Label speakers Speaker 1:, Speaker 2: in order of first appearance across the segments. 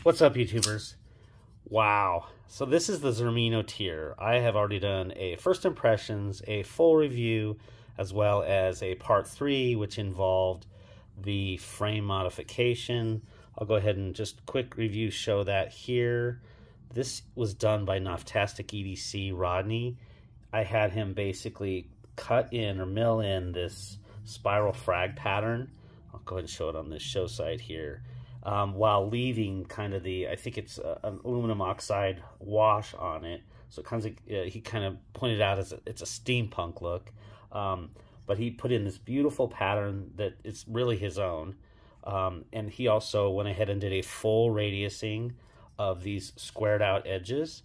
Speaker 1: What's up, YouTubers? Wow. So this is the Zermeno Tyr. I have already done a first impressions, a full review, as well as a part 3, which involved the frame modification. I'll go ahead and just quick review show that here. This was done by Noftastic EDC Rodney. I had him basically cut in or mill in this spiral frag pattern. I'll go ahead and show it on this show site here. While leaving kind of the, I think it's an aluminum oxide wash on it. So it kind of, he kind of pointed out as it's a steampunk look. But he put in this beautiful pattern that it's really his own. And he also went ahead and did a full radiusing of these squared out edges.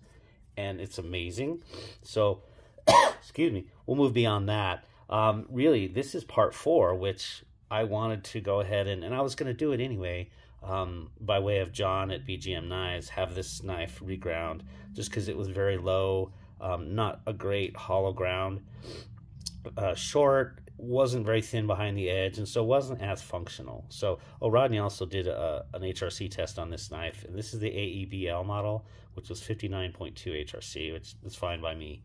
Speaker 1: And it's amazing. So, excuse me, we'll move beyond that. Really, this is part 4, which I wanted to go ahead and I was going to do it anyway. By way of John at BGM Knives, have this knife reground just because it was very low, not a great hollow ground, short, wasn't very thin behind the edge, and so wasn't as functional. So Rodney also did an HRC test on this knife, and this is the AEBL model, which was 59.2 HRC, which is fine by me.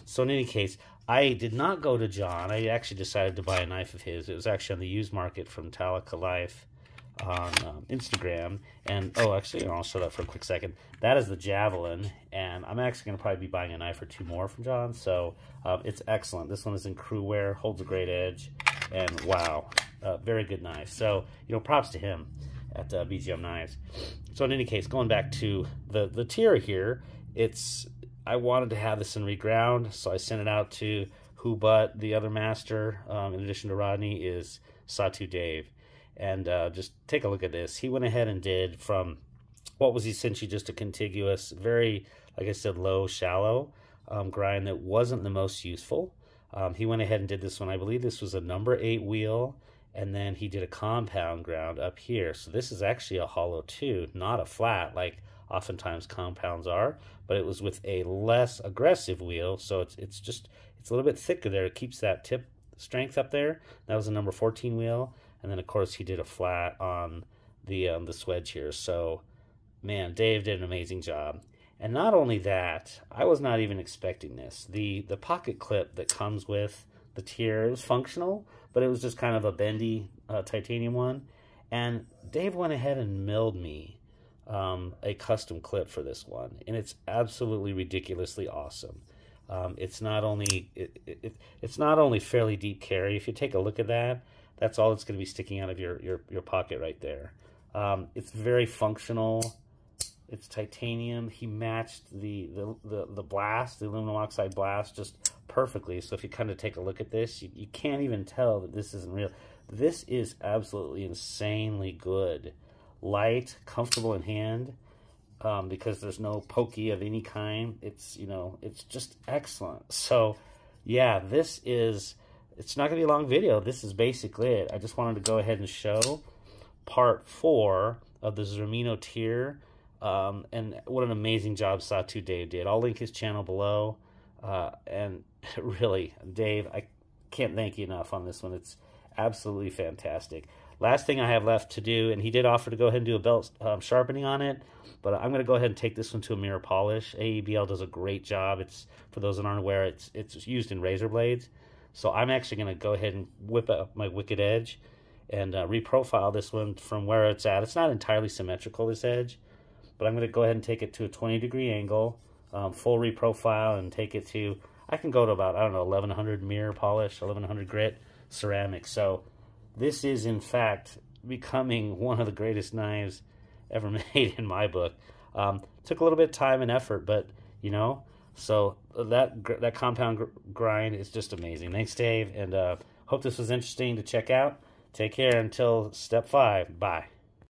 Speaker 1: So in any case, I did not go to John. I actually decided to buy a knife of his. It was actually on the used market from Talica Life on Instagram. And oh, actually, I'll show that for a quick second. That is the Javelin, and I'm actually going to probably be buying a knife or 2 more from John. So it's excellent. This one is in crew wear, holds a great edge, and wow, very good knife. So props to him at BGM Knives. So in any case, going back to the Tyr here, I wanted to have this in reground, so I sent it out to who but the other master, in addition to Rodney, is Sawtooth Dave. And just take a look at this. He went ahead and did from what was essentially just a contiguous, very, like I said, low, shallow grind that wasn't the most useful. He went ahead and did this one. I believe this was a number 8 wheel, and then he did a compound ground up here. So this is actually a hollow too, not a flat like oftentimes compounds are, but it was with a less aggressive wheel. So it's a little bit thicker there. It keeps that tip strength up there. That was a number 14 wheel. And then, of course, he did a flat on the swedge here. So, man, Dave did an amazing job. And not only that, I was not even expecting this. The pocket clip that comes with the Tyr, it was functional, but it was just kind of a bendy titanium one. And Dave went ahead and milled me a custom clip for this one. And it's absolutely ridiculously awesome. It's not only fairly deep carry. If you take a look at that, that's all that's going to be sticking out of your pocket right there. It's very functional. It's titanium. He matched the blast, the aluminum oxide blast, just perfectly. So if you kind of take a look at this, you can't even tell that this isn't real. This is absolutely insanely good. Light, comfortable in hand, because there's no pokey of any kind. It's just excellent. So yeah, it's not going to be a long video. This is basically it. I just wanted to go ahead and show part 4 of the Zermeno Tyr. And what an amazing job Sawtooth Dave did. I'll link his channel below. And really, Dave, I can't thank you enough on this one. It's absolutely fantastic. Last thing I have left to do, and he did offer to go ahead and do a belt sharpening on it, but I'm going to go ahead and take this one to a mirror polish. AEBL does a great job. It's, for those that aren't aware, it's used in razor blades. So I'm actually going to go ahead and whip up my Wicked Edge and reprofile this one from where it's at. It's not entirely symmetrical, this edge, but I'm going to go ahead and take it to a 20-degree angle, full reprofile, and take it to, I can go to about, I don't know, 1100 mirror polish, 1100 grit ceramic. So this is, in fact, becoming one of the greatest knives ever made in my book. Took a little bit of time and effort, but, so that compound grind is just amazing. Thanks, Dave, and hope this was interesting to check out. Take care until step 5. Bye.